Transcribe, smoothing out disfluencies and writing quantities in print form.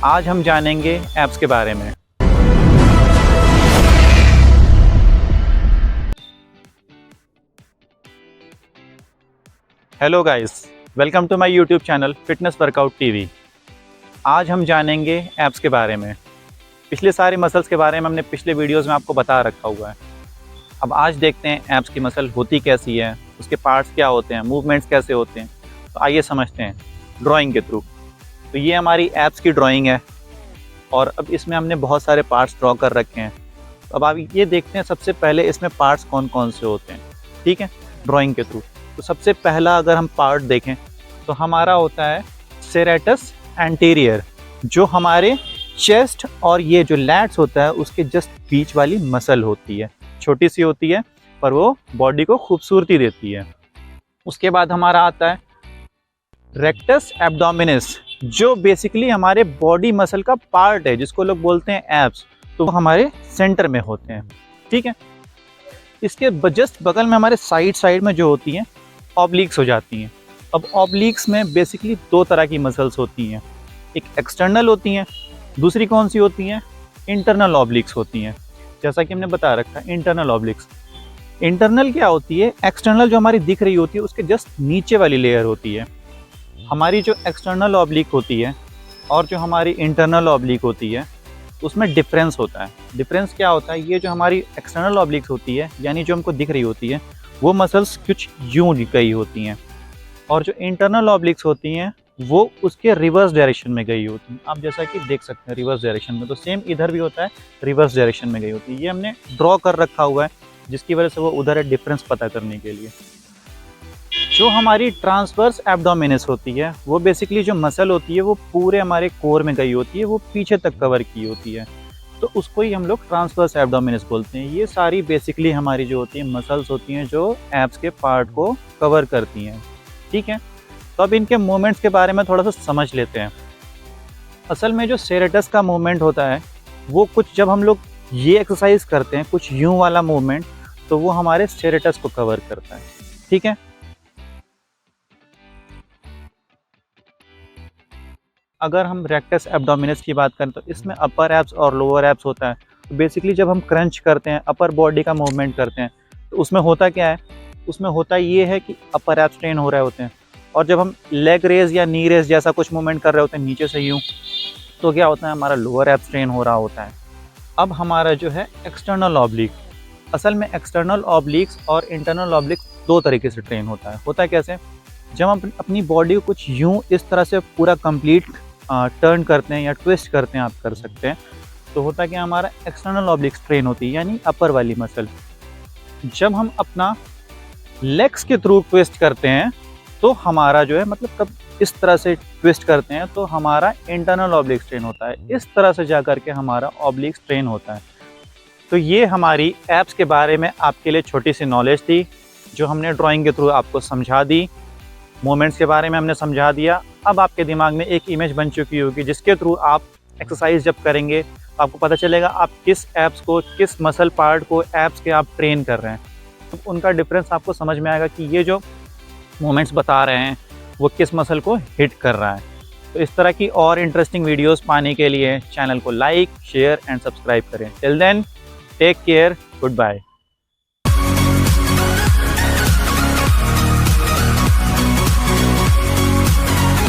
आज हम जानेंगे ऐप्स के बारे में। Hello guys, welcome to my YouTube channel fitness workout TV. आज हम जानेंगे ऐप्स के बारे में। पिछले सारे मसल्स के बारे में हमने पिछले वीडियोस में आपको बता रखा हुआ है। अब आज देखते हैं ऐप्स की मसल होती कैसी है, उसके पार्ट्स क्या होते हैं, मूवमेंट्स कैसे होते हैं। तो आइए समझते हैं ड्राइंग के थ्रू। तो ये हमारी ऐप्स की ड्राइंग है और अब इसमें हमने बहुत सारे पार्ट्स ड्रॉ कर रखे हैं। तो अब आप ये देखते हैं सबसे पहले इसमें पार्ट्स कौन कौन से होते हैं, ठीक है, ड्राइंग के थ्रू। तो सबसे पहला अगर हम पार्ट देखें तो हमारा होता है सेरेटस एंटीरियर, जो हमारे चेस्ट और ये जो लैट्स होता है उसके जस्ट बीच वाली मसल होती है। छोटी सी होती है पर वो बॉडी को खूबसूरती देती है। उसके बाद हमारा आता है रेक्टस एब्डोमिनस, जो बेसिकली हमारे बॉडी मसल का पार्ट है, जिसको लोग बोलते हैं एब्स। तो वो हमारे सेंटर में होते हैं, ठीक है। इसके जस्ट बगल में हमारे साइड में जो होती हैं ऑब्लिक्स हो जाती हैं। अब ऑब्लिक्स में बेसिकली दो तरह की मसल्स होती हैं, एक एक्सटर्नल होती हैं, दूसरी कौन सी होती हैं, इंटरनल ऑब्लिक्स होती हैं। जैसा कि हमने बता रखा है इंटरनल ऑब्लिक्स। इंटरनल क्या होती है, एक्सटर्नल जो हमारी दिख रही होती है उसके जस्ट नीचे वाली लेयर होती है। हमारी जो एक्सटर्नल ऑब्लिक होती है और जो हमारी इंटरनल ऑब्लिक होती है उसमें डिफरेंस होता है। डिफरेंस क्या होता है, ये जो हमारी एक्सटर्नल ऑब्लिक्स होती है यानी जो हमको दिख रही होती है वो मसल्स कुछ यूं गई होती हैं, और जो इंटरनल ऑब्लिक्स होती हैं वो उसके रिवर्स डायरेक्शन में गई होती हैं। आप जैसा कि देख सकते हैं रिवर्स डायरेक्शन में, तो सेम इधर भी होता है, रिवर्स डायरेक्शन में गई होती है। ये हमने ड्रॉ कर रखा हुआ है जिसकी वजह से वो उधर है, डिफरेंस पता करने के लिए। जो हमारी ट्रांसवर्स एब्डोमिनस होती है वो बेसिकली जो मसल होती है वो पूरे हमारे कोर में गई होती है, वो पीछे तक कवर की होती है, तो उसको ही हम लोग ट्रांसवर्स एब्डोमिनस बोलते हैं। ये सारी बेसिकली हमारी जो होती है मसल्स होती हैं जो एब्स के पार्ट को कवर करती हैं, ठीक है। तो अब इनके मूवमेंट्स के बारे में थोड़ा सा समझ लेते हैं। असल में जो सेरेटस का मूवमेंट होता है वो कुछ जब हम लोग ये एक्सरसाइज करते हैं कुछ यूं वाला मूवमेंट, तो वो हमारे सेरेटस को कवर करता है, ठीक है। अगर हम रेक्टस एब्डोमिनस की बात करें तो इसमें अपर एब्स और लोअर एब्स होता है। तो बेसिकली जब हम क्रंच करते हैं, अपर बॉडी का मूवमेंट करते हैं, तो उसमें होता क्या है, उसमें होता ये है कि अपर एब्स ट्रेन हो रहे होते हैं, और जब हम लेग रेज या नी रेज जैसा कुछ मूवमेंट कर रहे होते हैं नीचे से यूँ, तो क्या होता है, हमारा लोअर एब्स ट्रेन हो रहा होता है। अब हमारा जो है एक्सटर्नल ऑब्लिक, असल में एक्सटर्नल ऑब्लिक्स और इंटरनल ऑब्लिक्स दो तरीके से ट्रेन होता है। होता है कैसे, जब हम अपनी बॉडी को कुछ यूँ इस तरह से पूरा कंप्लीट टर्न करते हैं या ट्विस्ट करते हैं, आप कर सकते हैं, तो होता है कि हमारा एक्सटर्नल ऑब्लिक्स ट्रेन होती है यानी अपर वाली मसल। जब हम अपना लेग्स के थ्रू ट्विस्ट करते हैं तो हमारा जो है मतलब कब इस तरह से ट्विस्ट करते हैं तो हमारा इंटरनल ऑब्लिक्स ट्रेन होता है। इस तरह से जा करके हमारा ऑब्लिक्स ट्रेन होता है। तो ये हमारी ऐप्स के बारे में आपके लिए छोटी सी नॉलेज थी जो हमने ड्राइंग के थ्रू आपको समझा दी। मूवमेंट्स के बारे में हमने समझा दिया। अब आपके दिमाग में एक इमेज बन चुकी होगी जिसके थ्रू आप एक्सरसाइज जब करेंगे तो आपको पता चलेगा आप किस ऐप्स को, किस मसल पार्ट को ऐप्स के आप ट्रेन कर रहे हैं। तो उनका डिफरेंस आपको समझ में आएगा कि ये जो मूवमेंट्स बता रहे हैं वो किस मसल को हिट कर रहा है। तो इस तरह की और इंटरेस्टिंग वीडियोस पाने के लिए चैनल को लाइक, शेयर एंड सब्सक्राइब करें। Till then take care, good bye.